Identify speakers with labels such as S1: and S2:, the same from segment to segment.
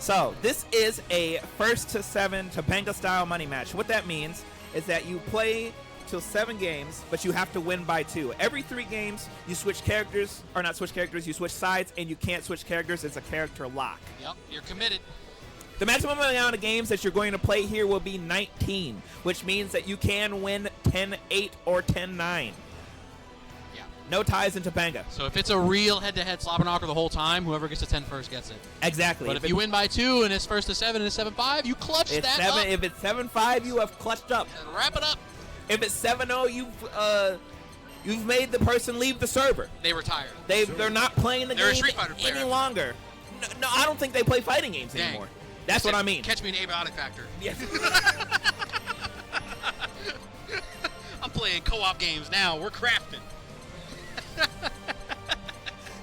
S1: So this is a first to 7 Topanga style money match. What that means is that you play till 7 games, but you have to win by 2. Every 3 games, you switch characters, or not switch characters, you switch sides, and you can't switch characters. It's a character lock.
S2: Yep, you're committed.
S1: The maximum amount of games that you're going to play here will be 19, which means that you can win 10-8 or 10-9.
S2: Yeah.
S1: No ties in Topanga.
S2: So if it's a real head-to-head slobber knocker the whole time, whoever gets to 10 first gets it.
S1: Exactly.
S2: But if you win by 2 and it's first to 7 and it's 7-5, you clutch that up.
S1: If it's 7-5, you have clutched up.
S2: And wrap it up.
S1: If it's 7-0, you've made the person leave the server.
S2: They retire.
S1: They're not playing the
S2: They're a
S1: game
S2: Street Fighter player.
S1: any longer. No, I don't think they play fighting games
S2: Dang.
S1: anymore. That's what I mean.
S2: Catch me in Abiotic Factor.
S1: Yes.
S2: I'm playing co-op games now. We're crafting.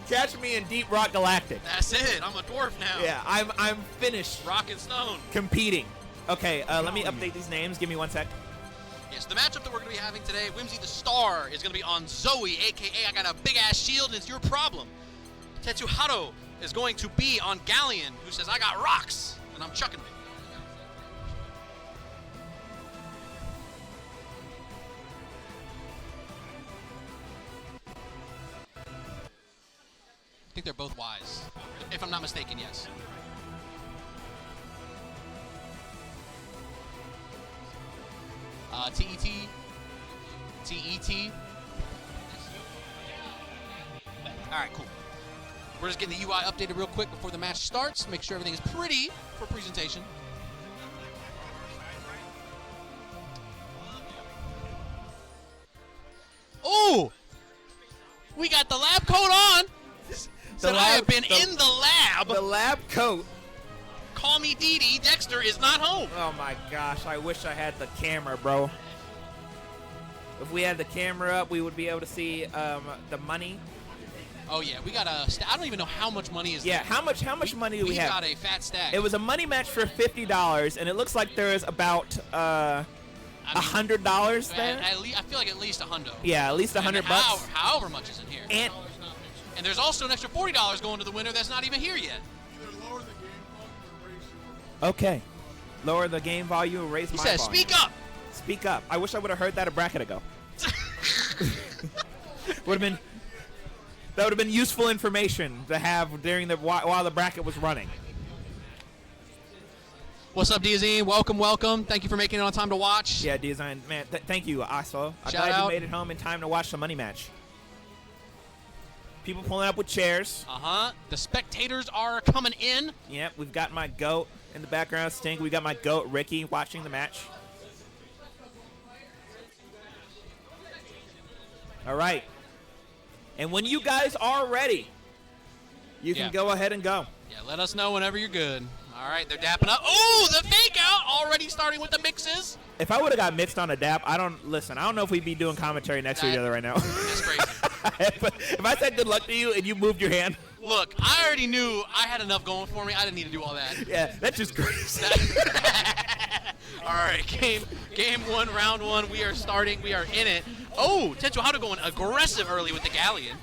S1: Catch me in Deep Rock Galactic.
S2: That's it. I'm a dwarf now.
S1: Yeah, I'm finished
S2: Rock and stone.
S1: competing. Okay, let me update these names. Give me 1 sec.
S2: Yes, the matchup that we're going to be having today, Whimsythestar is going to be on Zoe, a.k.a. I got a big-ass shield and it's your problem. Tetsuhaato is going to be on Galleon, who says, I got rocks, and I'm chucking them. I think they're both wise, if I'm not mistaken, yes. TET. All right, cool. We're just getting the UI updated real quick before the match starts. Make sure everything is pretty for presentation. Oh, we got the lab coat on. So I have been in the lab.
S1: The lab coat.
S2: Call me Dee Dee. Dexter is not home.
S1: Oh my gosh, I wish I had the camera, bro. If we had the camera up, we would be able to see the money.
S2: Oh yeah, we got a. I don't even know how much money is.
S1: Yeah,
S2: there.
S1: how much money do we have?
S2: We got a fat stack.
S1: It was a money match for $50, and it looks like there is about $100 there.
S2: I feel like at least $100.
S1: Yeah, at least $100 bucks.
S2: However much is in here. And there's also an extra $40 going to the winner that's not even here yet.
S1: Okay, lower the game volume and raise my volume.
S2: He says, "Speak up."
S1: Speak up. I wish I would have heard that a bracket ago. That would have been useful information to have during while the bracket was running.
S2: What's up, DZ? Welcome. Thank you for making it on time to watch.
S1: Yeah, Design, man. Thank you, Aso. I'm
S2: Shout
S1: glad
S2: out.
S1: you made it home in time to watch the money match. People pulling up with chairs.
S2: The spectators are coming in.
S1: Yep, we've got my goat in the background, Stink. We got my goat, Ricky, watching the match. All right. And when you guys are ready, you can go ahead and go.
S2: Yeah, let us know whenever you're good. All right, they're dapping up. Oh, the fake out already starting with the mixes.
S1: If I would have got mixed on a dap, I don't know if we'd be doing commentary next to each other right now.
S2: That's crazy.
S1: if I said good luck to you and you moved your hand.
S2: Look, I already knew I had enough going for me. I didn't need to do all that.
S1: Yeah, that's just crazy.
S2: All right, game 1, round 1. We are starting. We are in it. Oh, Tetsuhaato going aggressive early with the Galleon.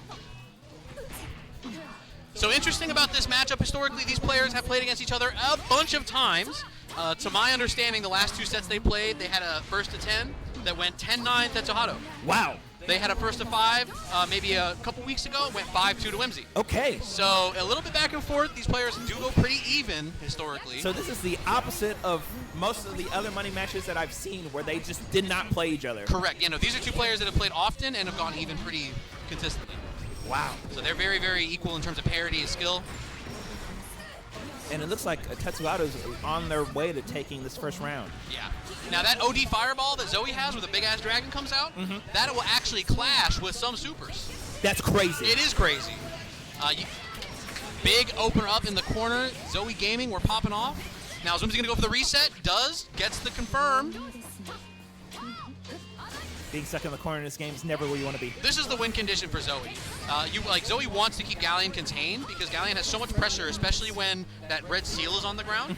S2: So interesting about this matchup, historically, these players have played against each other a bunch of times. To my understanding, the last 2 sets they played, they had a first to 10 that went 10-9 Tetsuhaato.
S1: Wow.
S2: They had a first to 5 maybe a couple weeks ago, went 5-2 to Whimsy.
S1: Okay.
S2: So a little bit back and forth. These players do go pretty even historically.
S1: So this is the opposite of most of the other money matches that I've seen where they just did not play each other.
S2: Correct. You know, these are 2 players that have played often and have gone even pretty consistently.
S1: Wow.
S2: So they're very, very equal in terms of parity and skill.
S1: And it looks like Tetsuhaato's on their way to taking this first round.
S2: Yeah. Now that OD fireball that Zoe has where the big-ass dragon comes out, that will actually clash with some supers.
S1: That's crazy.
S2: It is crazy. Big opener up in the corner. Zoe Gaming, we're popping off. Now, is Whimsy going to go for the reset? Gets the confirmed.
S1: Being stuck in the corner in this game is never where you want to be.
S2: This is the win condition for Zoe. Zoe wants to keep Galleon contained because Galleon has so much pressure, especially when that red seal is on the ground,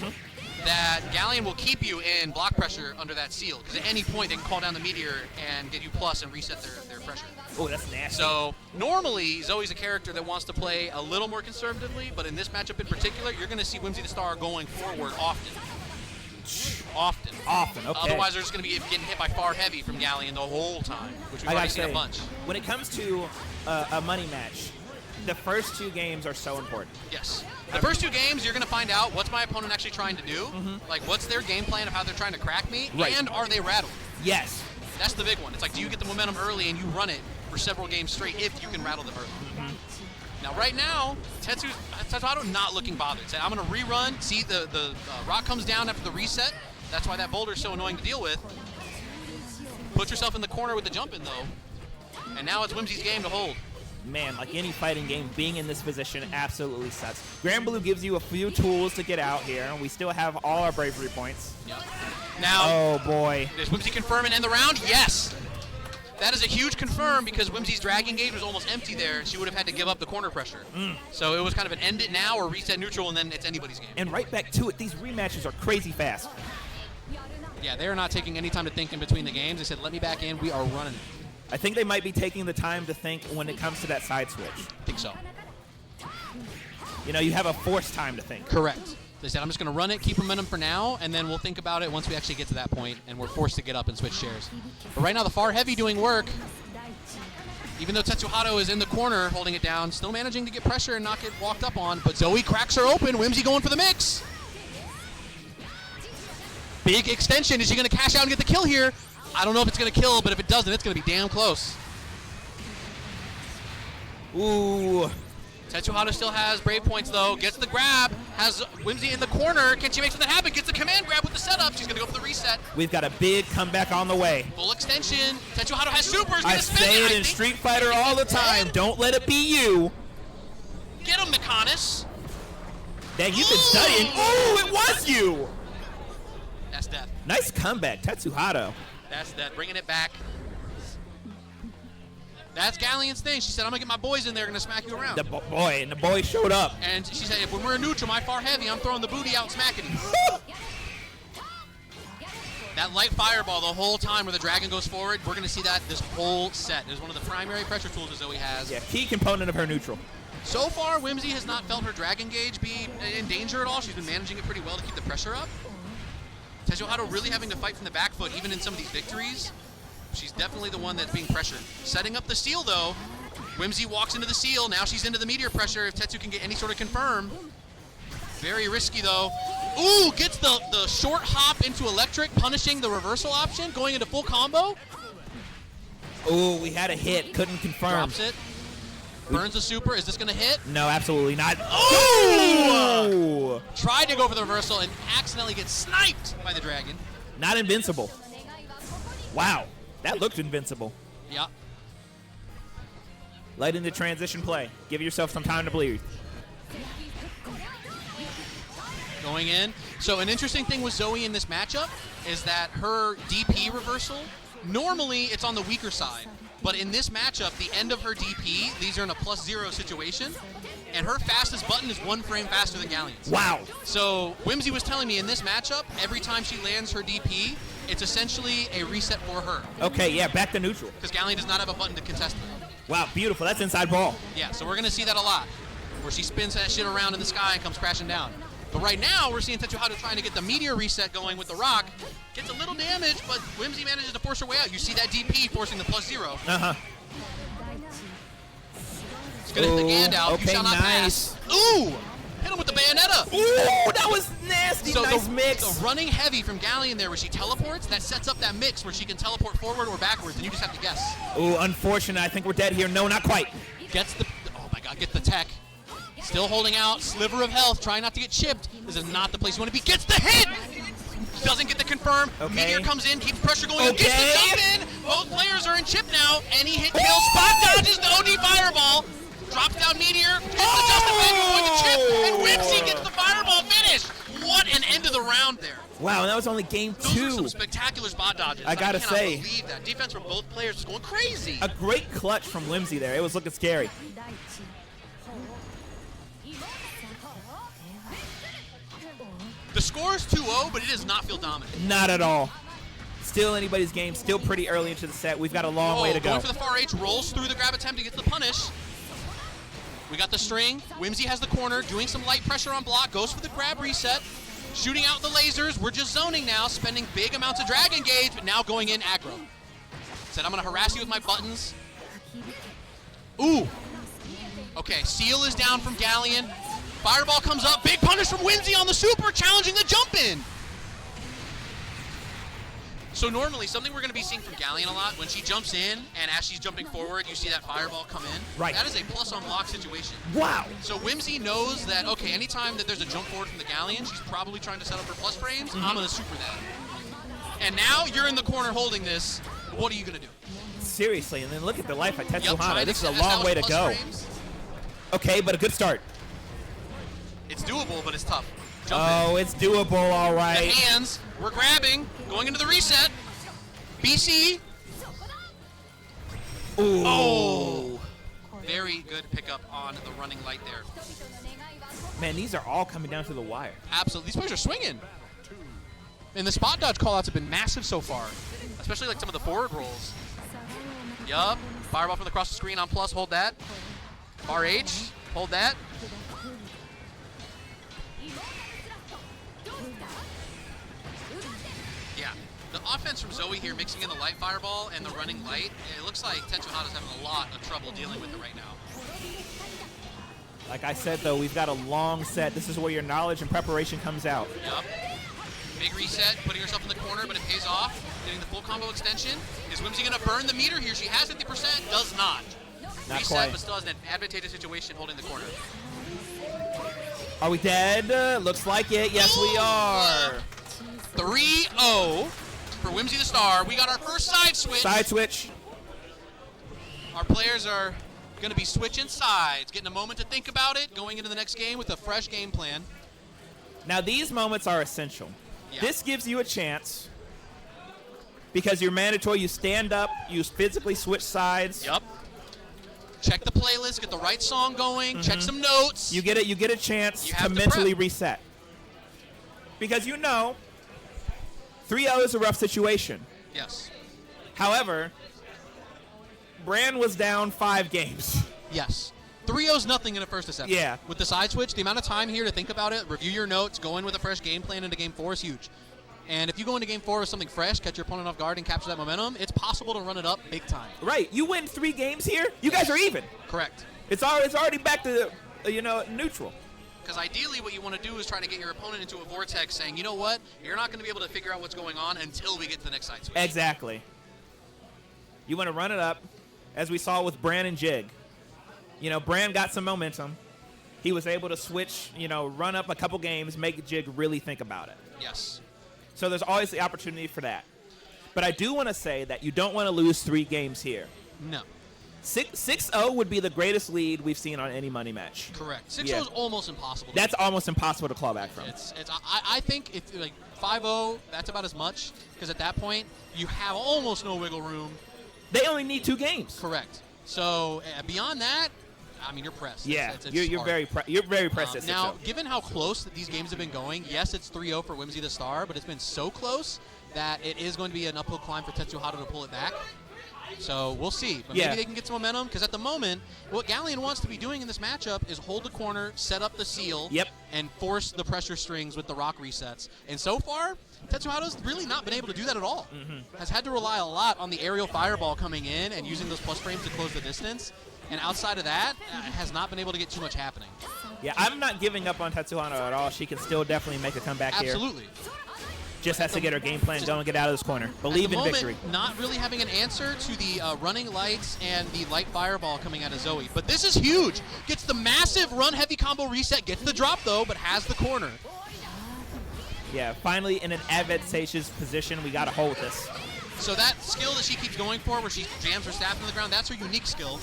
S2: that Galleon will keep you in block pressure under that seal because at any point they can call down the meteor and get you plus and reset their pressure.
S1: Oh, that's nasty.
S2: So normally, Zoe's a character that wants to play a little more conservatively, but in this matchup in particular, you're going to see Whimsythestar going forward often.
S1: Often, okay.
S2: Otherwise, they're just going to be getting hit by far heavy from Galleon the whole time, which we've already seen a bunch.
S1: When it comes to a money match, the first 2 games are so important.
S2: Yes. The first 2 games, you're going to find out what's my opponent actually trying to do, like what's their game plan of how they're trying to crack me, and are they rattled?
S1: Yes.
S2: That's the big one. It's like, do you get the momentum early and you run it for several games straight if you can rattle them early? Now, right now, Tetsuhaato not looking bothered. Said, I'm going to rerun. See, the rock comes down after the reset. That's why that boulder is so annoying to deal with. Put yourself in the corner with the jump in, though. And now it's Whimsy's game to hold.
S1: Man, like any fighting game, being in this position absolutely sucks. Granblue gives you a few tools to get out here. We still have all our bravery points.
S2: Yep. Now,
S1: oh boy.
S2: Does Whimsy confirm and end the round? Yes. That is a huge confirm because Whimsy's drag engage was almost empty there, and she would have had to give up the corner pressure. So it was kind of an end it now or reset neutral, and then it's anybody's game.
S1: And right back to it, these rematches are crazy fast.
S2: Yeah, they're not taking any time to think in between the games. They said, let me back in. We are running it.
S1: I think they might be taking the time to think when it comes to that side switch.
S2: I think so.
S1: You know, you have a forced time to think.
S2: Correct. They said, I'm just going to run it, keep momentum for now, and then we'll think about it once we actually get to that point, and we're forced to get up and switch shares. But right now, the far heavy doing work. Even though Tetsuhaato is in the corner holding it down, still managing to get pressure and not get walked up on, but Zoe cracks her open. Whimsy going for the mix. Big extension. Is she going to cash out and get the kill here? I don't know if it's going to kill, but if it doesn't, it's going to be damn close.
S1: Ooh.
S2: Tetsuhaato still has brave points, though. Gets the grab. Has Whimsy in the corner. Can she make something happen? Gets the command grab with the setup. She's going to go for the reset.
S1: We've got a big comeback on the way.
S2: Full extension. Tetsuhaato has supers.
S1: I say it in Street Fighter all the time. Don't let it be you.
S2: Get him, Mikonis.
S1: Dang, you've been studying. Ooh, it was you.
S2: That's death.
S1: Nice comeback, Tetsuhaato.
S2: That's that. Bringing it back. That's Galleon's thing. She said, I'm going to get my boys in there, going to smack you around.
S1: The boy showed up.
S2: And she said, when we're neutral, my far heavy, I'm throwing the booty out, smacking you. That light fireball the whole time where the dragon goes forward, we're going to see that this whole set. It is one of the primary pressure tools that Zoe has.
S1: Yeah, key component of her neutral.
S2: So far, Whimsy has not felt her dragon gauge be in danger at all. She's been managing it pretty well to keep the pressure up. Tetsuhaato really having to fight from the back foot, even in some of these victories. She's definitely the one that's being pressured. Setting up the seal, though. Whimsy walks into the seal. Now she's into the meteor pressure. If Tetsu can get any sort of confirm. Very risky, though. Ooh, gets the short hop into electric, punishing the reversal option, going into full combo.
S1: Ooh, we had a hit. Couldn't confirm.
S2: Drops it. Burns the super. Is this going to hit?
S1: No, absolutely not.
S2: Oh! Tried to go for the reversal and accidentally gets sniped by the dragon.
S1: Not invincible. Wow. That looked invincible.
S2: Yeah.
S1: Light into transition play. Give yourself some time to breathe.
S2: Going in. So an interesting thing with Zoe in this matchup is that her DP reversal, normally it's on the weaker side. But in this matchup, the end of her DP leaves her in a +0 situation. And her fastest button is 1 frame faster than Galleon's.
S1: Wow.
S2: So Whimsy was telling me in this matchup, every time she lands her DP, it's essentially a reset for her.
S1: Okay, yeah, back to neutral.
S2: Because Galleon does not have a button to contest with.
S1: Wow, beautiful. That's inside ball.
S2: Yeah, so we're going to see that a lot, where she spins that shit around in the sky and comes crashing down. But right now, we're seeing Tetsuhaato trying to get the meteor reset going with the rock. Gets a little damage, but Whimsy manages to force her way out. You see that DP forcing the +0.
S1: Uh-huh.
S2: It's going to hit the Gandow.
S1: Okay,
S2: you shall not pass. Ooh! Hit him with the Bayonetta.
S1: Ooh, that was nasty.
S2: So
S1: nice mix.
S2: The running heavy from Galleon there where she teleports, that sets up that mix where she can teleport forward or backwards, and you just have to guess.
S1: Ooh, unfortunate. I think we're dead here. No, not quite.
S2: Gets the, oh my god, get the tech. Still holding out, sliver of health, trying not to get chipped. This is not the place you want to be. Gets the hit! Doesn't get the confirm.
S1: Okay.
S2: Meteor comes in, keeps pressure going.
S1: Okay.
S2: Gets the jump in. Both players are in chip now. Any hit kill. Spot dodges the OD fireball. Drops down Meteor. Gets the Justify before the chip. And Whimsy gets the fireball finish. What an end of the round there.
S1: Wow, and that was only game 2.
S2: Those are some spectacular spot dodges.
S1: I gotta say.
S2: I cannot believe that. Defense from both players is going crazy.
S1: A great clutch from Whimsy there. It was looking scary.
S2: The score is 2-0, but it does not feel dominant.
S1: Not at all. Still anybody's game. Still pretty early into the set. We've got a long way to go.
S2: Going for the far H, rolls through the grab attempt to get the punish. We got the string. Whimsy has the corner, doing some light pressure on block. Goes for the grab reset. Shooting out the lasers. We're just zoning now, spending big amounts of drag engage, but now going in aggro. Said, I'm going to harass you with my buttons. Ooh. Okay, seal is down from Galleon. Fireball comes up. Big punish from Whimsy on the super, challenging the jump in. So normally, something we're going to be seeing from Galleon a lot, when she jumps in, and as she's jumping forward, you see that fireball come in.
S1: Right.
S2: That is a plus on block situation.
S1: Wow.
S2: So Whimsy knows that, okay, anytime that there's a jump forward from the Galleon, she's probably trying to set up her plus frames. I'm going to super that. And now you're in the corner holding this. What are you going to do?
S1: Seriously, and then look at the life by Tetsuhaato.
S2: Yep,
S1: This is a long way to go.
S2: Frames.
S1: Okay, but a good start.
S2: It's doable, but it's tough.
S1: Oh, it's doable, all right.
S2: The hands, we're grabbing, going into the reset. BC.
S1: Ooh.
S2: Oh. Very good pickup on the running light there.
S1: Man, these are all coming down to the wire.
S2: Absolutely. These players are swinging. And the spot dodge callouts have been massive so far, especially like some of the forward rolls. Yup. Fireball from across the screen on plus. Hold that. RH. Hold that. Yeah. The offense from Zoe here, mixing in the light fireball and the running light, it looks like Tetsuhaato's having a lot of trouble dealing with it right now.
S1: Like I said, though, we've got a long set. This is where your knowledge and preparation comes out.
S2: Yup. Big reset, putting herself in the corner, but it pays off. Getting the full combo extension. Is Whimsy going to burn the meter here? She has 50%, does not.
S1: Not
S2: Reset,
S1: quite.
S2: but still has an advantageous situation holding the corner.
S1: Are we dead? Looks like it. Yes, we are.
S2: 3-0 for Whimsythestar. We got our first side switch.
S1: Side switch.
S2: Our players are going to be switching sides, getting a moment to think about it, going into the next game with a fresh game plan.
S1: Now, these moments are essential.
S2: Yeah.
S1: This gives you a chance because you're mandatory. You stand up, you physically switch sides.
S2: Yep. Check the playlist, get the right song going, check some notes.
S1: You get a chance to
S2: have to
S1: mentally
S2: prep.
S1: reset. Because 3-0 is a rough situation.
S2: Yes.
S1: However, Bran was down 5 games.
S2: Yes. 3-0's nothing in a first assessment.
S1: Yeah.
S2: With the side switch, the amount of time here to think about it, review your notes, go in with a fresh game plan into Game 4 is huge. And if you go into Game 4 with something fresh, catch your opponent off guard and capture that momentum, it's possible to run it up big time.
S1: Right. You win 3 games here, you guys are even.
S2: Correct.
S1: It's already back to, neutral.
S2: Because ideally what you want to do is try to get your opponent into a vortex saying, you know what, you're not going to be able to figure out what's going on until we get to the next side switch.
S1: Exactly. You want to run it up, as we saw with Bran and Jig. Bran got some momentum. He was able to switch, run up a couple games, make Jig really think about it.
S2: Yes.
S1: So there's always the opportunity for that. But I do want to say that you don't want to lose 3 games here.
S2: No.
S1: 6-0 would be the greatest lead we've seen on any money match.
S2: Correct. 6-0
S1: Yeah.
S2: is almost impossible.
S1: That's almost impossible to claw back from.
S2: I think if 5-0, that's about as much, because at that point you have almost no wiggle room.
S1: They only need 2 games.
S2: Correct. So beyond that, you're pressed.
S1: Yeah,
S2: it's
S1: you're
S2: hard.
S1: very pressed at
S2: now,
S1: 6-0.
S2: given how close that these games have been going, yes, it's 3-0 for Whimsythestar, but it's been so close that it is going to be an uphill climb for Tetsuhaato to pull it back. So we'll see. But maybe they can get some momentum, because at the moment, what Galleon wants to be doing in this matchup is hold the corner, set up the seal, and force the pressure strings with the rock resets. And so far, Tetsuhaato's really not been able to do that at all. Has had to rely a lot on the aerial fireball coming in and using those plus frames to close the distance. And outside of that, has not been able to get too much happening.
S1: Yeah, I'm not giving up on Tetsuhaato at all. She can still definitely make a comeback here.
S2: Absolutely.
S1: Just has to get her game plan done and get out of this corner. Believe in victory.
S2: Not really having an answer to the running lights and the light fireball coming out of Zoe. But this is huge. Gets the massive run heavy combo reset. Gets the drop though, but has the corner.
S1: Yeah, finally in an advantageous position. We got to hold this.
S2: So that skill that she keeps going for, where she jams her staff in the ground, that's her unique skill.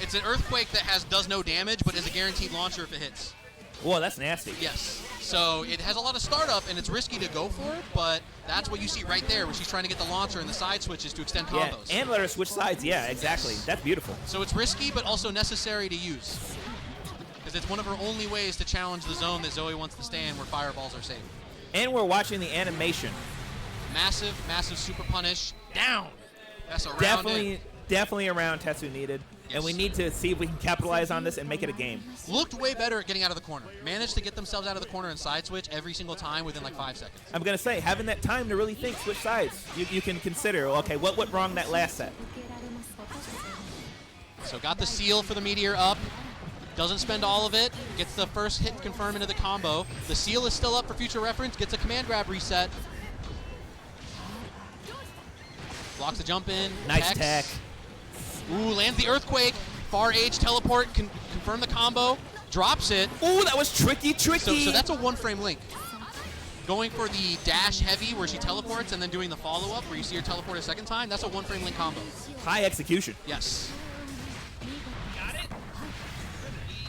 S2: It's an earthquake that does no damage, but is a guaranteed launcher if it hits.
S1: Whoa, that's nasty.
S2: Yes. So it has a lot of startup, and it's risky to go for it, but that's what you see right there, where she's trying to get the launcher and the side switches to extend combos.
S1: Yeah, and let her switch sides. Yeah, exactly.
S2: Yes.
S1: That's beautiful.
S2: So it's risky, but also necessary to use, because it's one of her only ways to challenge the zone that Zoe wants to stay in, where fireballs are safe.
S1: And we're watching the animation.
S2: Massive, massive super punish. Down. That's around it.
S1: Definitely around Tetsu needed.
S2: Yes.
S1: And we need to see if we can capitalize on this and make it a game.
S2: Looked way better at getting out of the corner. Managed to get themselves out of the corner and side switch every single time within like 5 seconds.
S1: I'm going to say, having that time to really think, switch sides. You can consider, okay, what went wrong that last set?
S2: So got the seal for the meteor up. Doesn't spend all of it. Gets the first hit confirm into the combo. The seal is still up for future reference. Gets a command grab reset. Blocks the jump in.
S1: Nice tech.
S2: Ooh, lands the earthquake. Far Age teleport. Confirm the combo. Drops it.
S1: Ooh, that was tricky.
S2: So that's a 1-frame link. Going for the dash heavy where she teleports and then doing the follow-up where you see her teleport a second time. That's a 1-frame link combo.
S1: High execution.
S2: Yes.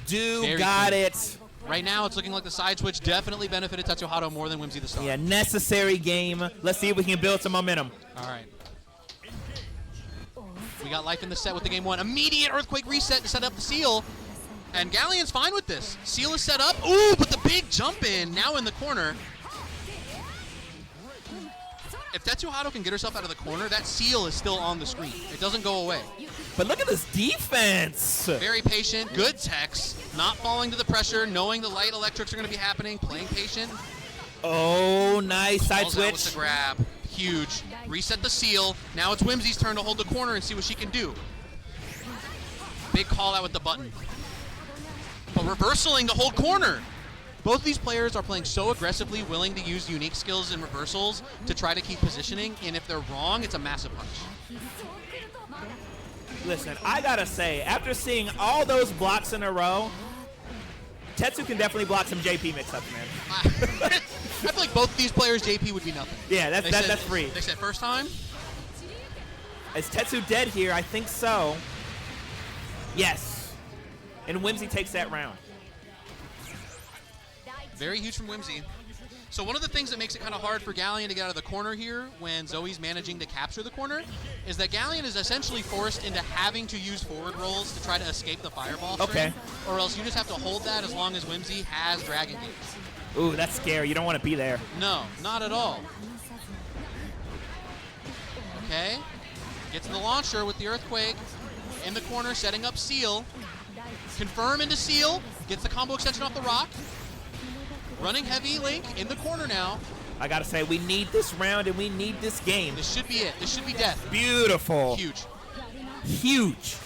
S1: Got it.
S2: Right now, it's looking like the side switch definitely benefited Tetsuhaato more than Whimsythestar.
S1: Yeah, necessary game. Let's see if we can build some momentum.
S2: All right. We got life in the set with the game 1. Immediate earthquake reset to set up the seal. And Galleon's fine with this. Seal is set up. Ooh, but the big jump in now in the corner. If Tetsuhaato can get herself out of the corner, that seal is still on the screen. It doesn't go away.
S1: But look at this defense.
S2: Very patient, good techs, not falling to the pressure, knowing the light electrics are going to be happening, playing patient.
S1: Oh, nice side switch.
S2: With the grab. Huge. Reset the seal. Now it's Whimsy's turn to hold the corner and see what she can do. Big call out with the button. But reversaling the whole corner. Both these players are playing so aggressively, willing to use unique skills and reversals to try to keep positioning, and if they're wrong, it's a massive punch.
S1: Listen, I gotta say, after seeing all those blocks in a row, Tetsu can definitely block some JP mix-ups, man.
S2: I feel like both these players, JP would be nothing.
S1: Yeah, that's free.
S2: They said first time?
S1: Is Tetsu dead here? I think so. Yes. And Whimsy takes that round.
S2: Very huge from Whimsy. So one of the things that makes it kind of hard for Galleon to get out of the corner here when Zoe's managing to capture the corner is that Galleon is essentially forced into having to use forward rolls to try to escape the fireball string.
S1: Okay.
S2: Or else you just have to hold that as long as Whimsy has Dragon Gate.
S1: Ooh, that's scary. You don't want to be there.
S2: No, not at all. Okay. Gets the launcher with the earthquake. In the corner, setting up seal. Confirm into seal. Gets the combo extension off the rock. Running heavy Link in the corner now.
S1: I gotta say, we need this round and we need this game.
S2: This should be it. This should be death.
S1: Beautiful.
S2: Huge.
S1: Huge.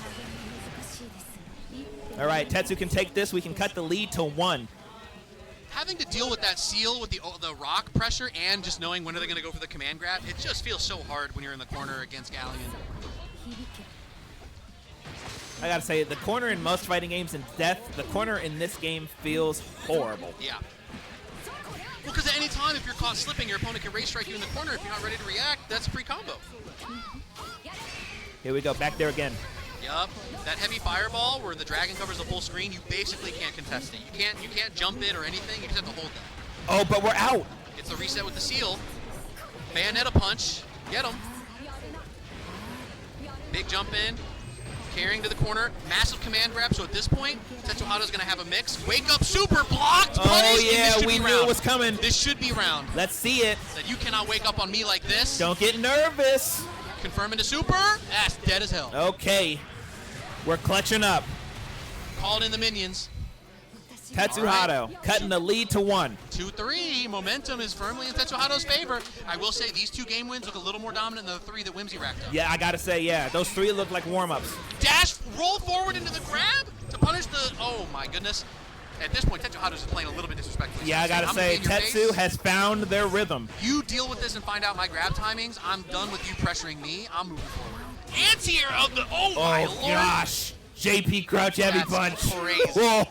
S1: All right, Tetsu can take this. We can cut the lead to 1.
S2: Having to deal with that seal with the rock pressure and just knowing when are they going to go for the command grab, it just feels so hard when you're in the corner against Galleon.
S1: I gotta say, the corner in most fighting games in death, the corner in this game feels horrible.
S2: Yeah. Well, because at any time, if you're caught slipping, your opponent can race strike you in the corner. If you're not ready to react, that's a free combo.
S1: Here we go, back there again.
S2: Yup. That heavy fireball where the dragon covers the full screen, you basically can't contest it. You can't jump it or anything. You just have to hold that.
S1: Oh, but we're out.
S2: Gets the reset with the seal. Bayonetta punch. Get him. Big jump in. Carrying to the corner, massive command grab. So at this point, Tetsuhaato's gonna have a mix. Wake up, super blocked.
S1: Oh yeah, we knew it was coming.
S2: This should be round.
S1: Let's see it.
S2: That you cannot wake up on me like this.
S1: Don't get nervous.
S2: Confirm into super. That's dead as hell.
S1: Okay, we're clutching up.
S2: Called in the minions.
S1: Tetsuhaato cutting the lead to 1.
S2: 2-3. Momentum is firmly in Tetsuhaato's favor. I will say these 2 game wins look a little more dominant than the 3 that Whimsy racked up.
S1: Yeah, I gotta say, yeah, those 3 look like warm-ups.
S2: Dash, roll forward into the grab to punish the. Oh my goodness. At this point, Tetsuhaato is playing a little bit disrespectfully.
S1: Yeah, I gotta say, Tetsu has found their rhythm.
S2: You deal with this and find out my grab timings. I'm done with you pressuring me. I'm moving forward. Anti-air of the. Oh my lord.
S1: Gosh. JP crouch heavy punch.
S2: Crazy.
S1: Whoa.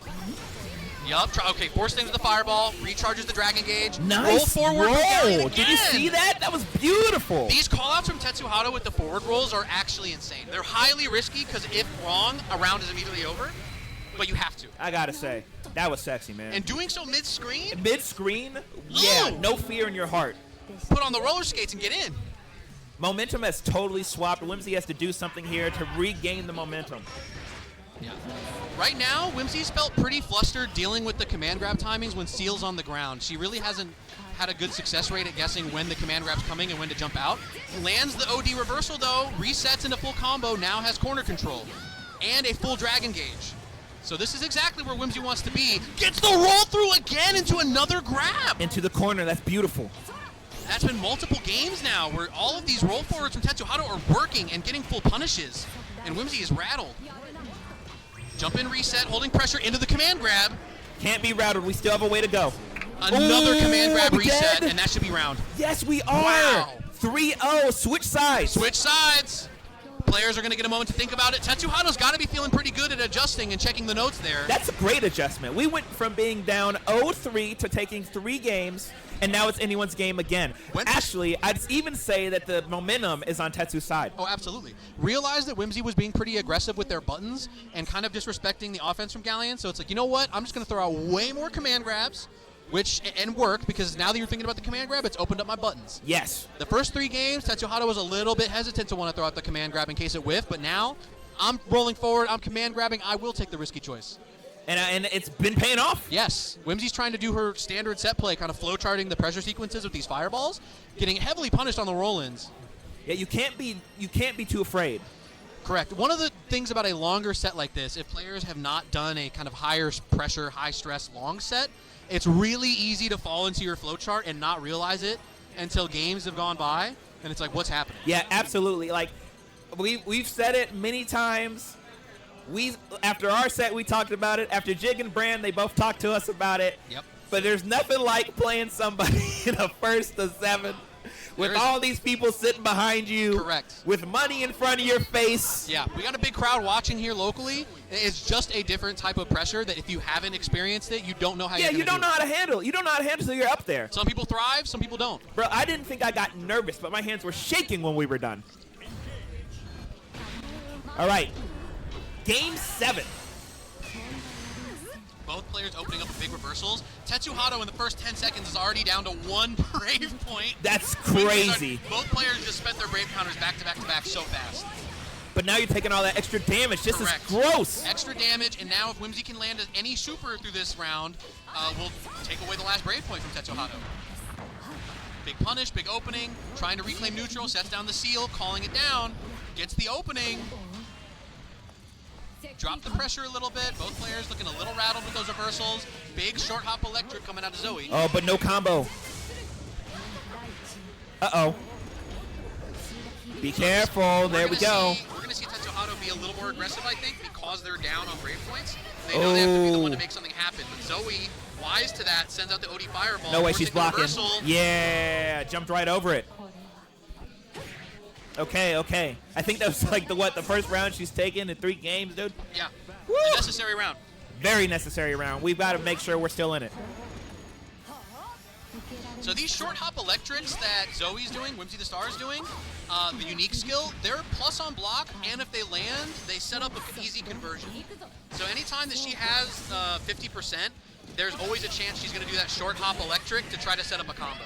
S2: Yup. Okay, force things with the fireball. Recharges the Dragon Gauge.
S1: Nice
S2: roll forward.
S1: roll. Did you see that? That was beautiful.
S2: These callouts from Tetsuhaato with the forward rolls are actually insane. They're highly risky because if wrong, a round is immediately over. But you have to.
S1: I gotta say, that was sexy, man.
S2: And doing so mid-screen?
S1: Mid-screen? Yeah, no fear in your heart.
S2: Put on the roller skates and get in.
S1: Momentum has totally swapped. Whimsy has to do something here to regain the momentum.
S2: Yeah. Right now, Whimsy's felt pretty flustered dealing with the command grab timings when Seal's on the ground. She really hasn't had a good success rate at guessing when the command grab's coming and when to jump out. Lands the OD reversal though, resets into full combo, now has corner control, and a full dragon gauge. So this is exactly where Whimsy wants to be. Gets the roll through again into another grab.
S1: Into the corner, that's beautiful.
S2: That's been multiple games now where all of these roll forwards from Tetsuhaato are working and getting full punishes, and Whimsy is rattled. Jump in, reset, holding pressure into the command grab.
S1: Can't be routed, we still have a way to go.
S2: Another command grab reset,
S1: dead?
S2: and that should be round.
S1: Yes, we are.
S2: Wow.
S1: 3-0, switch sides.
S2: Switch sides. Players are going to get a moment to think about it. Tetsuhaato's got to be feeling pretty good at adjusting and checking the notes there.
S1: That's a great adjustment. We went from being down 0-3 to taking 3 games, and now it's anyone's game again. Actually, I'd even say that the momentum is on Tetsu's side.
S2: Oh, absolutely. Realized that Whimsy was being pretty aggressive with their buttons and kind of disrespecting the offense from Galleon, so it's like, you know what? I'm just going to throw out way more command grabs, and work, because now that you're thinking about the command grab, it's opened up my buttons.
S1: Yes.
S2: The first 3 games, Tetsuhaato was a little bit hesitant to want to throw out the command grab in case it whiffed, but now I'm rolling forward, I'm command grabbing, I will take the risky choice.
S1: And it's been paying off.
S2: Yes. Whimsy's trying to do her standard set play, kind of flow charting the pressure sequences with these fireballs, getting heavily punished on the roll-ins.
S1: Yeah, you can't be too afraid.
S2: Correct. One of the things about a longer set like this, if players have not done a kind of higher pressure, high stress long set, it's really easy to fall into your flowchart and not realize it until games have gone by, and it's like, what's happening?
S1: Yeah, absolutely. Like, we've said it many times. After our set, we talked about it. After Jig and Brand, they both talked to us about it.
S2: Yep.
S1: But there's nothing like playing somebody in a 1st to 7 with all these people sitting behind you.
S2: Correct.
S1: With money in front of your face.
S2: Yeah, we got a big crowd watching here locally. It's just a different type of pressure that if you haven't experienced it, you don't know how you're going to do it.
S1: Yeah, you don't know how to handle. You don't know how to handle till you're up there.
S2: Some people thrive, some people don't.
S1: Bro, I didn't think I got nervous, but my hands were shaking when we were done. All right. Game 7.
S2: Both players opening up big reversals. Tetsuhaato in the first 10 seconds is already down to 1 Brave point.
S1: That's crazy.
S2: Both players just spent their Brave counters back to back to back so fast.
S1: But now you're taking all that extra damage. This
S2: Correct.
S1: is gross.
S2: Extra damage, and now if Whimsy can land any super through this round, we'll take away the last Brave point from Tetsuhaato. Big punish, big opening, trying to reclaim neutral, sets down the seal, calling it down, gets the opening. Drop the pressure a little bit. Both players looking a little rattled with those reversals. Big short hop electric coming out of Zoe.
S1: Oh, but no combo. Uh-oh. Be careful. There we go.
S2: We're going to see Tetsuhaato be a little more aggressive, I think, because they're down on Brave points. They know they have to be the one to make something happen. But Zoe, wise to that, sends out the OD Fireball.
S1: No way, she's blocking.
S2: Reversal.
S1: Yeah, jumped right over it. Okay. I think that was like the first round she's taken in 3 games, dude.
S2: Yeah.
S1: Woo!
S2: A necessary round.
S1: Very necessary round. We've got to make sure we're still in it.
S2: So these short hop electrics that Zoe's doing, Whimsythestar is doing, the unique skill, they're plus on block, and if they land, they set up an easy conversion. So anytime that she has 50%, there's always a chance she's going to do that short hop electric to try to set up a combo.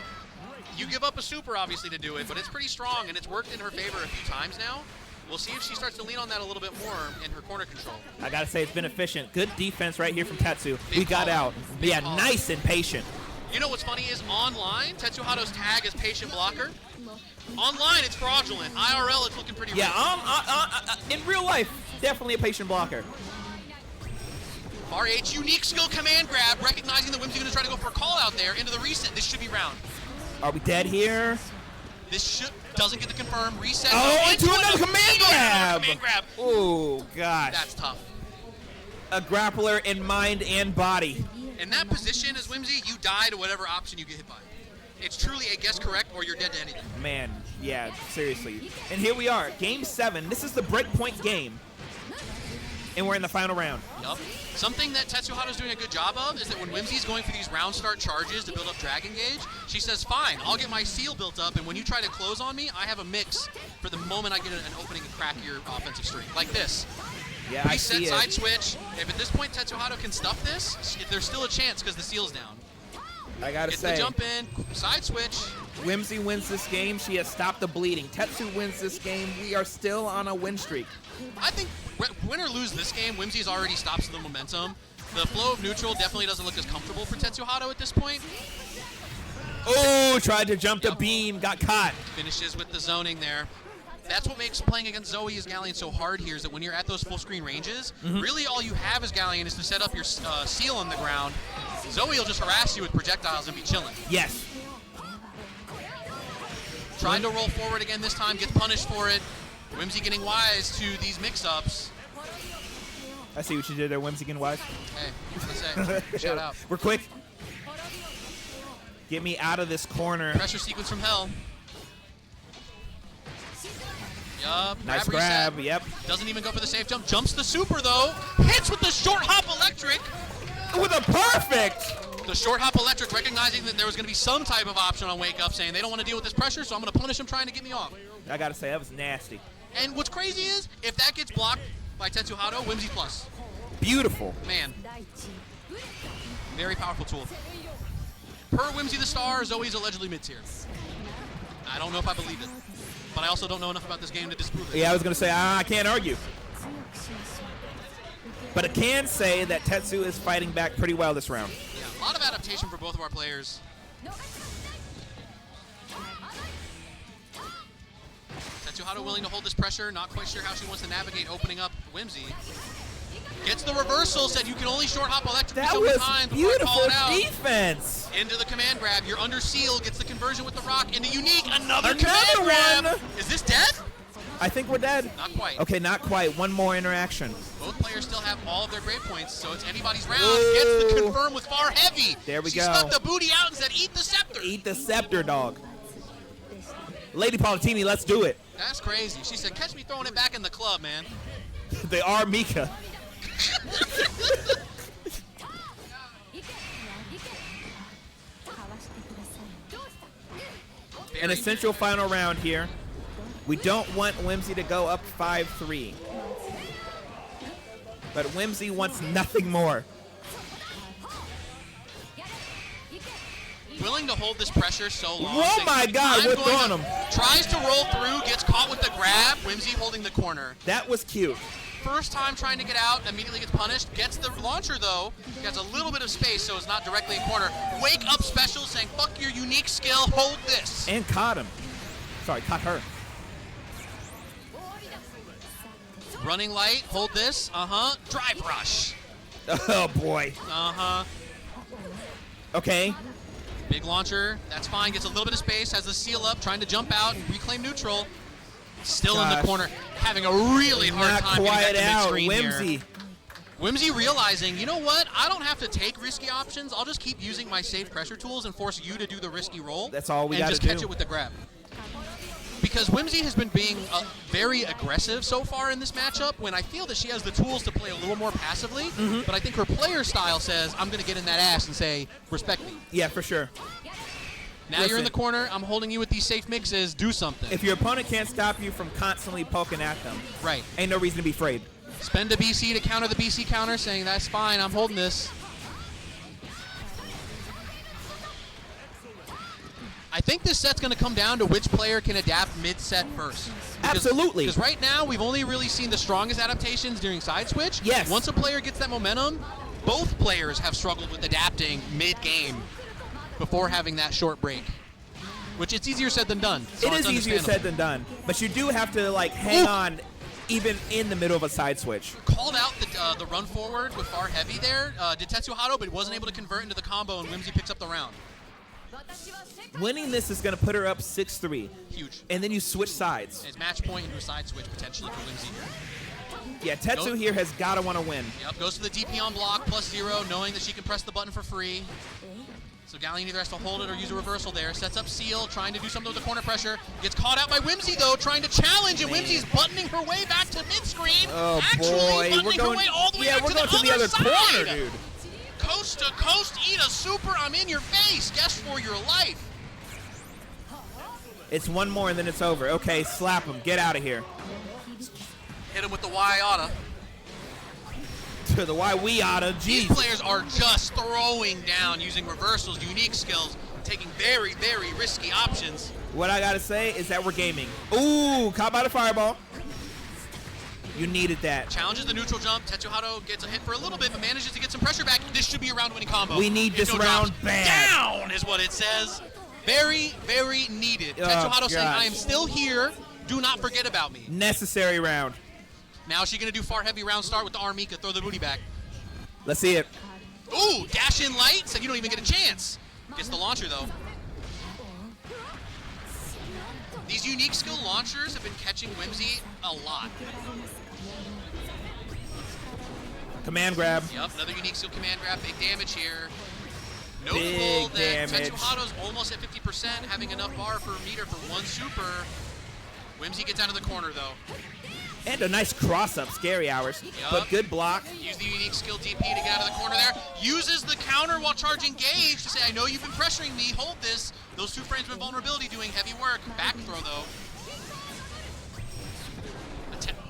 S2: You give up a super, obviously, to do it, but it's pretty strong, and it's worked in her favor a few times now. We'll see if she starts to lean on that a little bit more in her corner control.
S1: I got to say, it's been efficient. Good defense right here from Tetsu. We got
S2: call.
S1: out.
S2: Big
S1: Yeah,
S2: call.
S1: nice and patient.
S2: You know what's funny is online, Tetsuhaato's tag is patient blocker. Online, it's fraudulent. IRL, it's looking pretty
S1: Yeah, in real life, definitely a patient blocker.
S2: RH, unique skill command grab, recognizing that Whimsy's going to try to go for a call out there into the reset. This should be round.
S1: Are we dead here?
S2: This doesn't get the confirm. Reset.
S1: Oh, into another command grab.
S2: Command grab.
S1: Oh, gosh.
S2: That's tough.
S1: A grappler in mind and body.
S2: In that position as Whimsy, you die to whatever option you get hit by. It's truly a guess correct or you're dead to anything.
S1: Man, yeah, seriously. And here we are, Game 7. This is the breakpoint game. And we're in the final round.
S2: Yup. Something that Tetsuhaato's doing a good job of is that when Whimsy's going for these round start charges to build up Dragon Gauge, she says, fine, I'll get my seal built up, and when you try to close on me, I have a mix for the moment I get an opening to crack your offensive streak. Like this.
S1: Yeah, I
S2: Reset,
S1: see
S2: side
S1: it.
S2: switch. If at this point Tetsuhaato can stuff this, there's still a chance because the seal's down.
S1: I gotta
S2: Get
S1: say.
S2: the jump in, side switch,
S1: Whimsy wins this game. She has stopped the bleeding. Tetsu wins this game. We are still on a win streak.
S2: I think win or lose this game, Whimsy's already stops the momentum. The flow of neutral definitely doesn't look as comfortable for Tetsuhaato at this point.
S1: Oh, tried to jump the beam, got caught.
S2: Finishes with the zoning there. That's what makes playing against Zoe as Galleon so hard here, is that when you're at those full screen ranges, really all you have as Galleon is to set up your seal on the ground. Zoe will just harass you with projectiles and be chilling.
S1: Yes.
S2: Trying to roll forward again this time, gets punished for it. Whimsy getting wise to these mix-ups.
S1: I see what you did there, Whimsy getting wise.
S2: Hey, what can I say? Shout out.
S1: We're quick. Get me out of this corner.
S2: Pressure sequence from hell. Yup.
S1: Nice grab, yep.
S2: Doesn't even go for the safe jump. Jumps the super, though. Hits with the short hop electric.
S1: With a perfect!
S2: The short hop electric, recognizing that there was going to be some type of option on wake up, saying they don't want to deal with this pressure, so I'm going to punish them trying to get me off.
S1: I got to say, that was nasty.
S2: And what's crazy is, if that gets blocked by Tetsuhaato, Whimsy plus.
S1: Beautiful.
S2: Man. Very powerful tool. Per Whimsythestar, Zoe's allegedly mid-tier. I don't know if I believe it, but I also don't know enough about this game to disprove it.
S1: Yeah, I was going to say, I can't argue. But I can say that Tetsu is fighting back pretty well this round.
S2: Yeah, a lot of adaptation for both of our players. Tetsuhaato willing to hold this pressure, not quite sure how she wants to navigate opening up Whimsy. Gets the reversal, said you can only short hop electric
S1: that
S2: so
S1: was
S2: many times before I call
S1: beautiful
S2: it out.
S1: defense.
S2: Into the command grab, you're under seal, gets the conversion with the rock, into unique, another command grab.
S1: One.
S2: Is this dead?
S1: I think we're dead.
S2: Not quite.
S1: Okay, not quite. One more interaction.
S2: Both players still have all of their grade points, so it's anybody's round.
S1: Ooh.
S2: Gets the confirm with far heavy.
S1: There we
S2: she
S1: go.
S2: stuck the booty out and said, eat the scepter.
S1: Eat the scepter, dog. Lady Palatini, let's do it.
S2: That's crazy. She said, catch me throwing it back in the club, man.
S1: They are Mika. An essential final round here. We don't want Whimsy to go up 5-3. But Whimsy wants nothing more.
S2: Willing to hold this pressure so long.
S1: Oh my God, we're throwing him.
S2: Tries to roll through, gets caught with the grab. Whimsy holding the corner.
S1: That was cute.
S2: First time trying to get out, immediately gets punished. Gets the launcher though. He has a little bit of space, so it's not directly in corner. Wake up special saying, fuck your unique skill, hold this.
S1: And caught him. Sorry, caught her.
S2: Running light, hold this. Drive rush.
S1: Oh boy. Okay.
S2: Big launcher, that's fine. Gets a little bit of space, has the seal up, trying to jump out and reclaim neutral. Still in the corner, having a really hard time getting back to mid-screen
S1: Whimsy.
S2: here. Whimsy realizing, you know what? I don't have to take risky options. I'll just keep using my safe pressure tools and force you to do the risky roll.
S1: That's all we got to do.
S2: And just catch it with the grab. Because Whimsy has been being very aggressive so far in this matchup, when I feel that she has the tools to play a little more passively, but I think her player style says, I'm going to get in that ass and say, respect me.
S1: Yeah, for sure.
S2: Now you're in the corner, I'm holding you with these safe mixes, do something.
S1: If your opponent can't stop you from constantly poking at them,
S2: right,
S1: ain't no reason to be afraid.
S2: Spend a BC to counter the BC counter, saying that's fine, I'm holding this. I think this set's going to come down to which player can adapt mid-set first.
S1: Absolutely.
S2: Because right now, we've only really seen the strongest adaptations during side switch.
S1: Yes.
S2: Once a player gets that momentum, both players have struggled with adapting mid-game before having that short break. Which it's easier said than done. So
S1: it is easier said than done. But you do have to like hang on even in the middle of a side switch.
S2: Called out the run forward with far heavy there. Did Tetsuhaato, but wasn't able to convert into the combo, and Whimsy picks up the round.
S1: Winning this is going to put her up 6-3.
S2: Huge.
S1: And then you switch sides.
S2: It's match point into a side switch potentially for Whimsy here.
S1: Yeah, Tetsu here has got to want to win.
S2: Yep, goes to the DP on block, +0, knowing that she can press the button for free. So Galleon either has to hold it or use a reversal there. Sets up seal, trying to do something with the corner pressure. Gets caught out by Whimsy, though, trying to challenge, and Whimsy's buttoning her way back to mid-screen.
S1: Oh,
S2: Actually,
S1: boy.
S2: buttoning her way all the way back
S1: we're going to the other
S2: side.
S1: corner, dude.
S2: Coast to coast, eat a super, I'm in your face. Guess for your life.
S1: It's one more and then it's over. Okay, slap him. Get out of here.
S2: Hit him with the Y-Ata.
S1: To the why we oughta.
S2: These players are just throwing down using reversals, unique skills. taking very, very risky options.
S1: What I gotta say is that we're gaming. Ooh, caught by the fireball. You needed that.
S2: Challenges the neutral jump. Tetsuhaato gets a hit for a little bit, but manages to get some pressure back. This should be a round-winning combo.
S1: We need this round bad.
S2: Down is what it says. Very, very needed. Tetsuhaato saying, I am still here. Do not forget about me.
S1: Necessary round.
S2: Now is she going to do far heavy round start with the arm Mika, throw the booty back.
S1: Let's see it.
S2: Ooh, dash in light, so you don't even get a chance. Gets the launcher, though. These unique skill launchers have been catching Whimsy a lot.
S1: Command grab.
S2: Yep, another unique skill command grab. Big damage here.
S1: Big
S2: Notable that
S1: damage.
S2: Tetsuhaato's almost at 50%, having enough bar for meter for one super. Whimsy gets out of the corner, though.
S1: And a nice cross-up, scary hours.
S2: Yep.
S1: But good block.
S2: Use the unique skill DP to get out of the corner there. Uses the counter while charging Gage to say, I know you've been pressuring me, hold this. Those 2 frames of invulnerability doing heavy work. Back throw, though.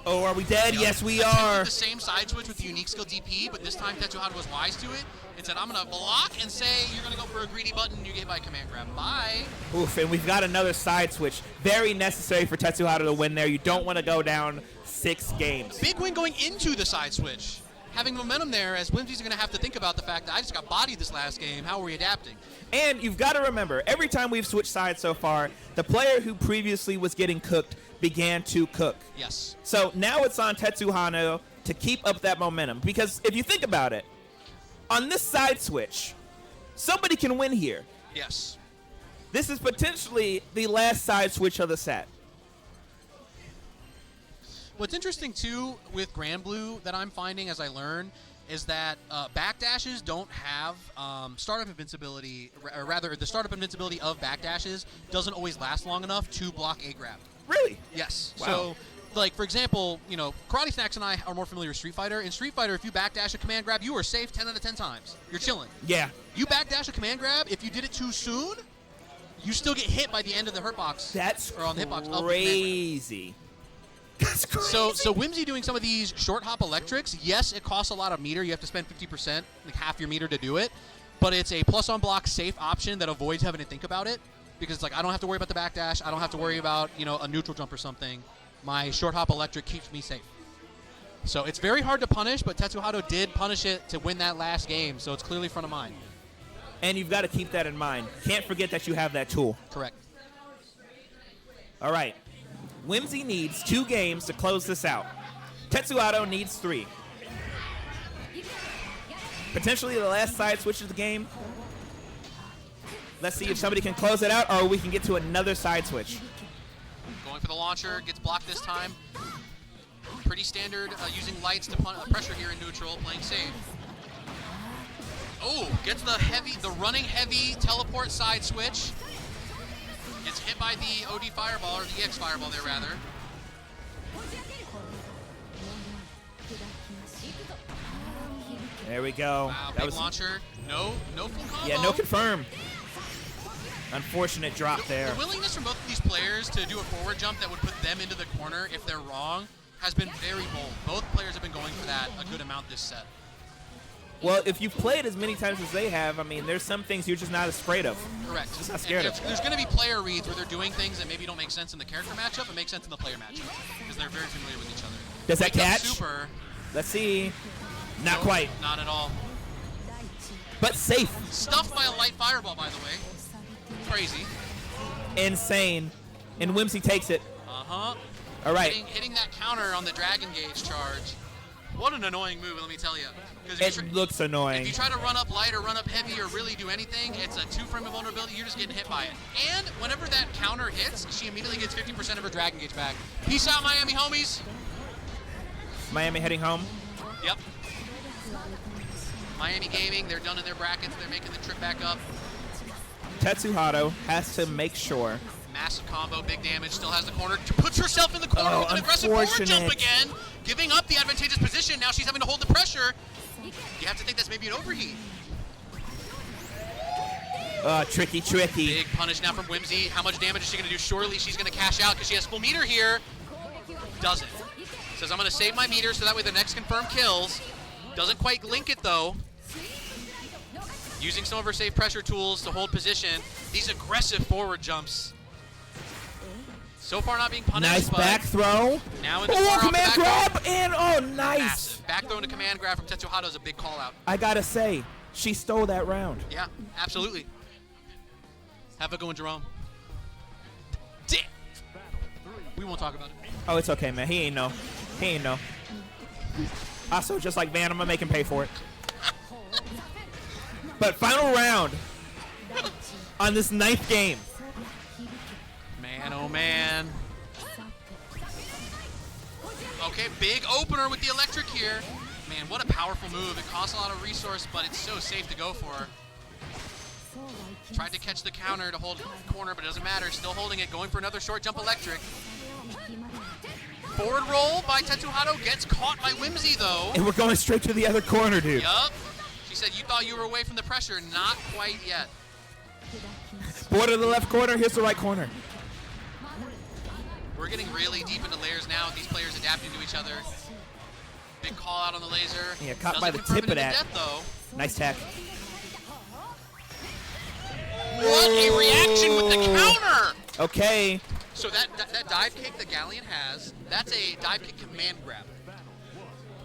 S1: Oh, are we dead?
S2: Yep.
S1: Yes, we
S2: Attempted
S1: are.
S2: the same side switch with the unique skill DP, but this time Tetsuhaato was wise to it and said, I'm going to block and say you're going to go for a greedy button and you get hit by command grab. Bye.
S1: Oof, and we've got another side switch. Very necessary for Tetsuhaato to win there. You don't want to go down 6 games.
S2: Big win going into the side switch. Having momentum there, as Whimsy's going to have to think about the fact that I just got bodied this last game. How are we adapting?
S1: And you've got to remember, every time we've switched sides so far, the player who previously was getting cooked began to cook.
S2: Yes.
S1: So now it's on Tetsuhaato to keep up that momentum. Because if you think about it, on this side switch, somebody can win here.
S2: Yes.
S1: This is potentially the last side switch of the set.
S2: What's interesting, too, with Granblue that I'm finding as I learn is that backdashes don't have startup invincibility, or rather, the startup invincibility of backdashes doesn't always last long enough to block a grab.
S1: Really?
S2: Yes.
S1: Wow.
S2: So, like, for example, you know, Karate Snacks and I are more familiar with Street Fighter. In Street Fighter, if you backdash a command grab, you are safe 10 out of 10 times. You're chilling.
S1: Yeah.
S2: You backdash a command grab, if you did it too soon, you still get hit by the end of the hurt box.
S1: That's
S2: or on the hitbox of the command grab.
S1: crazy. That's crazy.
S2: So Whimsy doing some of these short hop electrics, yes, it costs a lot of meter. You have to spend 50%, like half your meter to do it. But it's a plus on block safe option that avoids having to think about it. Because it's like, I don't have to worry about the backdash. I don't have to worry about, you know, a neutral jump or something. My short hop electric keeps me safe. So it's very hard to punish, but Tetsuhaato did punish it to win that last game. So it's clearly front of mind.
S1: And you've got to keep that in mind. Can't forget that you have that tool.
S2: Correct.
S1: All right. Whimsy needs 2 games to close this out. Tetsuhaato needs 3. Potentially the last side switch of the game. Let's see if somebody can close it out or we can get to another side switch.
S2: Going for the launcher, gets blocked this time. Pretty standard using lights to pressure here in neutral, playing safe. Oh, gets the running heavy teleport side switch. Gets hit by the OD fireball, or the EX fireball there, rather.
S1: There we go.
S2: Wow,
S1: That
S2: big
S1: was
S2: launcher. No full combo.
S1: Yeah, no confirm. Unfortunate drop there.
S2: The willingness from both of these players to do a forward jump that would put them into the corner if they're wrong has been very bold. Both players have been going for that a good amount this set.
S1: Well, if you've played as many times as they have, I mean, there's some things you're just not afraid of.
S2: Correct.
S1: Just not scared of.
S2: There's going to be player reads where they're doing things that maybe don't make sense in the character matchup, but make sense in the player matchup because they're very familiar with each other.
S1: Does that
S2: Wake up
S1: catch?
S2: Super.
S1: Let's see. Not
S2: Nope,
S1: quite.
S2: Not at all.
S1: But safe.
S2: Stuffed by a light fireball, by the way. Crazy.
S1: Insane. And Whimsy takes it.
S2: Uh-huh.
S1: All right.
S2: Hitting that counter on the Dragon Gauge charge. What an annoying move, let me tell you.
S1: It looks annoying.
S2: If you try to run up light or run up heavy or really do anything, it's a 2-frame of vulnerability. You're just getting hit by it. And whenever that counter hits, she immediately gets 50% of her Dragon Gauge back. Peace out, Miami homies.
S1: Miami heading home.
S2: Yep. Miami Gaming, they're done in their brackets. They're making the trip back up.
S1: Tetsuhaato has to make sure.
S2: Massive combo, big damage, still has the corner. Puts herself in the corner with an aggressive forward jump again. Giving up the advantageous position. Now she's having to hold the pressure. You have to think that's maybe an overheat.
S1: Tricky.
S2: Big punish now from Whimsy. How much damage is she going to do? Surely she's going to cash out because she has full meter here. Doesn't. Says, I'm going to save my meter so that way the next confirmed kills. Doesn't quite link it, though. Using some of her safe pressure tools to hold position. These aggressive forward jumps. So far not being punished.
S1: Nice
S2: but
S1: back throw.
S2: Now in the corner,
S1: command
S2: back
S1: grab, and oh, nice.
S2: Massive. Back throw into command grab from Tetsuhaato is a big call out.
S1: I gotta say, she stole that round.
S2: Yeah, absolutely. Have a go in Jerome. We won't talk about it.
S1: Oh, it's okay, man. He ain't know. He ain't know. Also, just like Van, I'm gonna make him pay for it. But final round on this 9th game.
S2: Man, oh man. Okay, big opener with the electric here. Man, what a powerful move. It costs a lot of resource, but it's so safe to go for. Tried to catch the counter to hold corner, but it doesn't matter. Still holding it, going for another short jump electric. Forward roll by Tetsuhaato gets caught by Whimsy, though.
S1: And we're going straight to the other corner, dude.
S2: Yup. She said you thought you were away from the pressure. Not quite yet.
S1: Border the left corner, here's the right corner.
S2: We're getting really deep into layers now. These players adapting to each other. Big call out on the laser.
S1: Yeah, caught
S2: Doesn't
S1: by the
S2: confirm
S1: tip
S2: it
S1: of
S2: into
S1: that.
S2: death, though.
S1: Nice tack.
S2: What a reaction with the counter!
S1: Okay.
S2: So that dive kick that Galleon has, that's a dive kick command grab.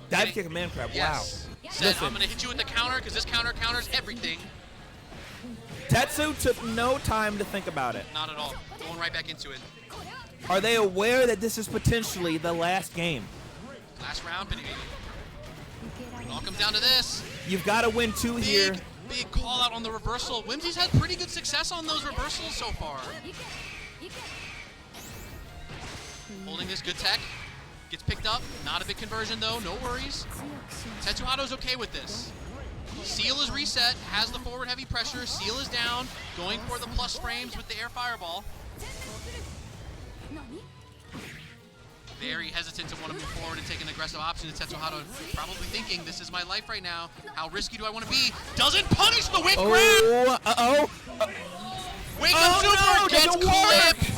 S1: Dive kick command grab,
S2: Yes.
S1: wow.
S2: Said,
S1: Listen.
S2: I'm going to hit you with the counter because this counter counters everything.
S1: Tetsu took no time to think about it.
S2: Not at all. Going right back into it.
S1: Are they aware that this is potentially the last game?
S2: Last round, but it all comes down to this.
S1: You've got to win 2 here.
S2: Big call out on the reversal. Whimsy's had pretty good success on those reversals so far. Holding this, good tech. Gets picked up. Not a big conversion though, no worries. Tetsuhaato's okay with this. Seal is reset, has the forward heavy pressure. Seal is down, going for the plus frames with the air fireball. Very hesitant to want to move forward and take an aggressive option. Tetsuhaato probably thinking, this is my life right now. How risky do I want to be? Doesn't punish the wing grab!
S1: Uh-oh.
S2: Wake up super, gets
S1: doesn't work.
S2: clipped!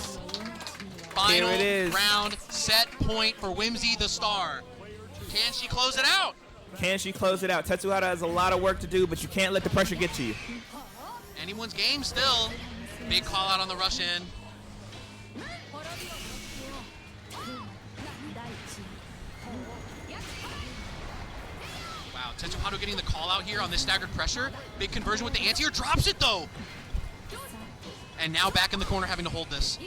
S2: Final
S1: Here it is.
S2: round, set point for Whimsy the Star. Can she close it out?
S1: Can she close it out? Tetsuhaato has a lot of work to do, but you can't let the pressure get to you.
S2: Anyone's game still. Big call out on the rush in. Wow, Tetsuhaato getting the call out here on this staggered pressure. Big conversion with the anti-air, drops it though. And now back in the corner having to hold this.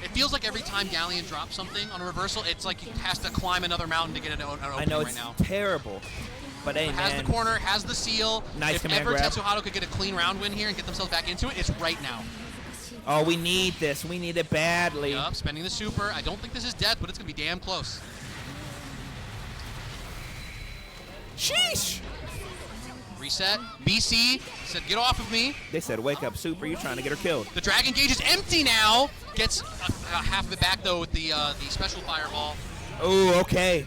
S2: It feels like every time Galleon drops something on a reversal, it's like he has to climb another mountain to get an opening
S1: I know
S2: right
S1: it's
S2: now.
S1: terrible, but hey,
S2: Has
S1: man.
S2: the corner, has the seal.
S1: Nice
S2: if
S1: command
S2: ever
S1: grab.
S2: Tetsuhaato could get a clean round win here and get themselves back into it, it's right now.
S1: Oh, we need this. We need it badly.
S2: Yup, spending the super. I don't think this is death, but it's going to be damn close.
S1: Sheesh.
S2: Reset. BC said, get off of me.
S1: They said, wake up, Super. You're trying to get her killed.
S2: The Dragon Gauge is empty now. Gets half of it back, though, with the special fireball.
S1: Oh, okay.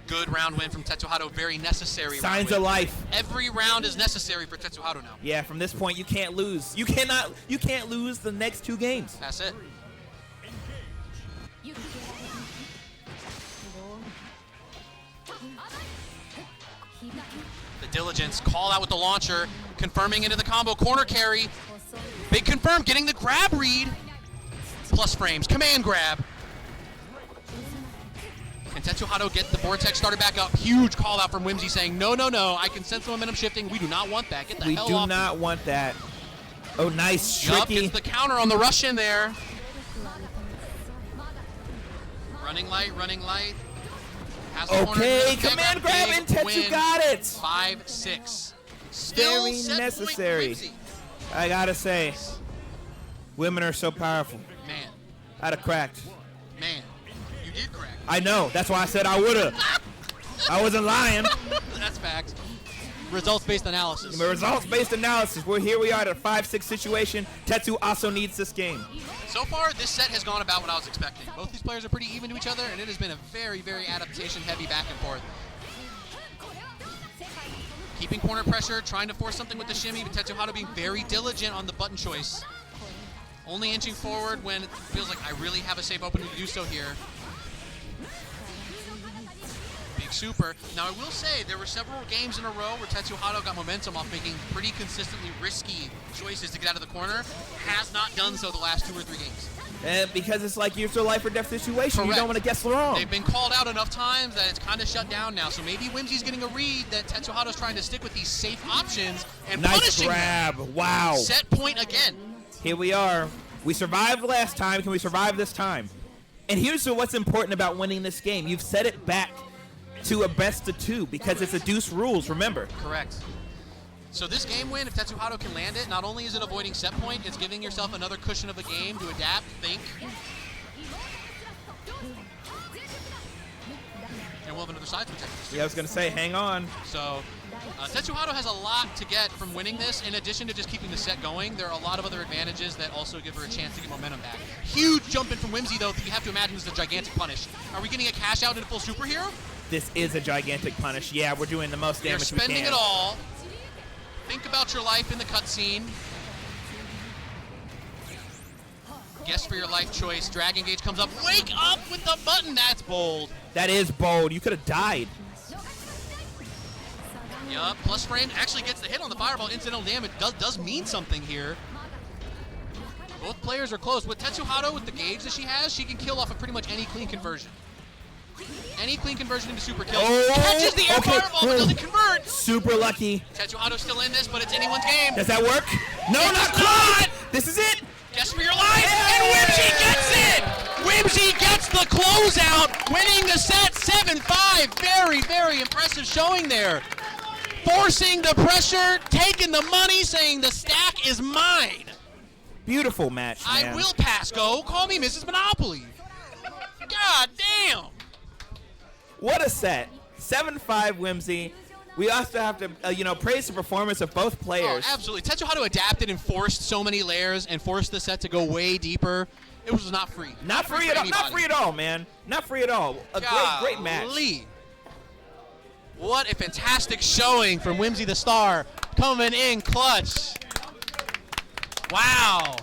S2: Good round win from Tetsuhaato. Very necessary round
S1: Signs
S2: win.
S1: of life.
S2: Every round is necessary for Tetsuhaato now.
S1: Yeah, from this point, you can't lose. You can't lose the next 2 games.
S2: That's it. The Diligence, call out with the launcher, confirming into the combo, corner carry. Big confirm, getting the grab read. Plus frames, command grab. Can Tetsuhaato get the Vortex started back up? Huge call out from Whimsy saying, no, no, no, I can sense the momentum shifting. We do not want that. Get the hell off.
S1: We do not want that. Oh, nice,
S2: Yup,
S1: tricky.
S2: gets the counter on the rush in there. Running light, running light. Has the corner,
S1: Okay,
S2: has
S1: command grab, and
S2: big
S1: Tetsu
S2: win.
S1: got it.
S2: 5-6. Still
S1: Very
S2: set point
S1: necessary.
S2: Whimsy.
S1: I gotta say, women are so powerful.
S2: Man,
S1: I'd have cracked.
S2: man, you did crack.
S1: I know. That's why I said I would've. I wasn't lying.
S2: That's facts. Results-based analysis.
S1: Results-based analysis. Here we are at a 5-6 situation. Tetsu also needs this game.
S2: So far, this set has gone about what I was expecting. Both these players are pretty even to each other, and it has been a very, very adaptation-heavy back and forth. Keeping corner pressure, trying to force something with the shimmy, but Tetsuhaato being very diligent on the button choice. Only inching forward when it feels like I really have a safe opening to do so here. Big super. Now, I will say there were several games in a row where Tetsuhaato got momentum off making pretty consistently risky choices to get out of the corner. Has not done so the last 2 or 3 games.
S1: Because it's like you're a life or death situation.
S2: Correct.
S1: You don't want to guess wrong.
S2: They've been called out enough times that it's kind of shut down now. So maybe Whimsy's getting a read that Tetsuhaato's trying to stick with these safe options and
S1: nice
S2: punishing
S1: grab.
S2: them.
S1: Wow.
S2: Set point again.
S1: Here we are. We survived last time. Can we survive this time? And here's what's important about winning this game. You've set it back to a best of 2 because it's a deuce rules, remember.
S2: Correct. So this game win, if Tetsuhaato can land it, not only is it avoiding set point, it's giving yourself another cushion of a game to adapt, think. And we'll have another side switch.
S1: Yeah, I was going to say, hang on.
S2: So Tetsuhaato has a lot to get from winning this. In addition to just keeping the set going, there are a lot of other advantages that also give her a chance to get momentum back. Huge jump in from Whimsy, though, that you have to imagine is a gigantic punish. Are we getting a cash out into full superhero?
S1: This is a gigantic punish. Yeah, we're doing the most damage we can.
S2: You're spending it all. Think about your life in the cutscene. Guess for your life choice. Dragon Gauge comes up. Wake up with the button. That's bold.
S1: That is bold. You could have died.
S2: Yup. Plus frame actually gets the hit on the fireball. Incidental damage does mean something here. Both players are close. With Tetsuhaato, with the gauge that she has, she can kill off of pretty much any clean conversion. Any clean conversion into super kills. Catches the air fireball but doesn't convert.
S1: Super lucky.
S2: Tetsuhaato's still in this, but it's anyone's game.
S1: Does that work? No, not quite. This is it.
S2: Guess for your life, and Whimsy gets it! Whimsy gets the closeout, winning the set 7-5. Very, very impressive showing there. Forcing the pressure, taking the money, saying the stack is mine.
S1: Beautiful match, man.
S2: I will pass go. Call me Mrs. Monopoly. God damn.
S1: What a set. 7-5 Whimsy. We also have to, praise the performance of both players.
S2: Oh, absolutely. Tetsuhaato adapted and forced so many layers and forced the set to go way deeper. It was not free.
S1: Not free at all. Not free at all, man. Not free at all. A great match.
S2: What a fantastic showing from Whimsythestar, coming in clutch. Wow.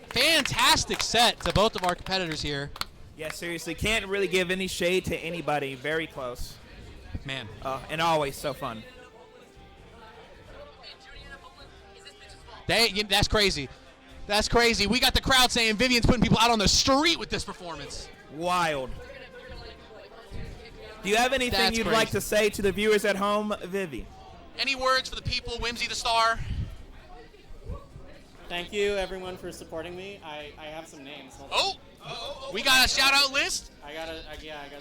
S2: Fantastic set to both of our competitors here.
S1: Yeah, seriously. Can't really give any shade to anybody. Very close.
S2: Man.
S1: And always so fun.
S2: That's crazy. That's crazy. We got the crowd saying Vivian's putting people out on the street with this performance.
S1: Wild. Do you have anything you'd like to say to the viewers at home, Vivi?
S2: Any words for the people, Whimsythestar?
S3: Thank you, everyone, for supporting me. I have some names.
S2: We got a shout-out list?
S3: I got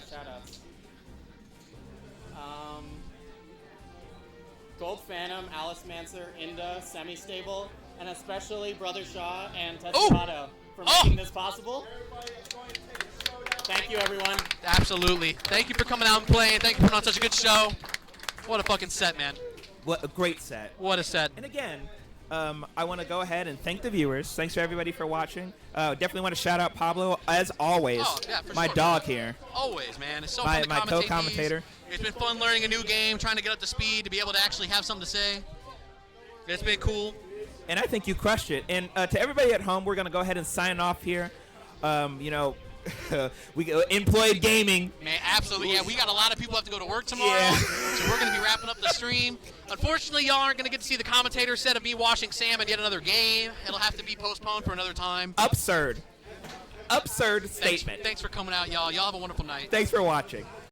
S3: shout-outs. Gold Phantom, Alice Manser, Inda, Semi-Stable, and especially Brother Shaw and Tetsuhaato for making this possible. Thank you, everyone.
S2: Absolutely. Thank you for coming out and playing. Thank you for putting on such a good show. What a fucking set, man.
S1: What a great set.
S2: What a set.
S1: And again, I want to go ahead and thank the viewers. Thanks for everybody for watching. Definitely want to shout out Pablo, as always.
S2: Oh, yeah, for
S1: my
S2: sure.
S1: dog here.
S2: Always, man. It's so fun to
S1: my
S2: commentate
S1: co-commentator.
S2: these. It's been fun learning a new game, trying to get up to speed, to be able to actually have something to say. It's been cool.
S1: And I think you crushed it. And to everybody at home, we're going to go ahead and sign off here. We employed gaming.
S2: Man, absolutely. Yeah, we got a lot of people who have to go to work tomorrow, so we're going to be wrapping up the stream. Unfortunately, y'all aren't going to get to see the commentator set of me washing Sam and yet another game. It'll have to be postponed for another time.
S1: Absurd statement.
S2: Thanks for coming out, y'all. Y'all have a wonderful night.
S1: Thanks for watching.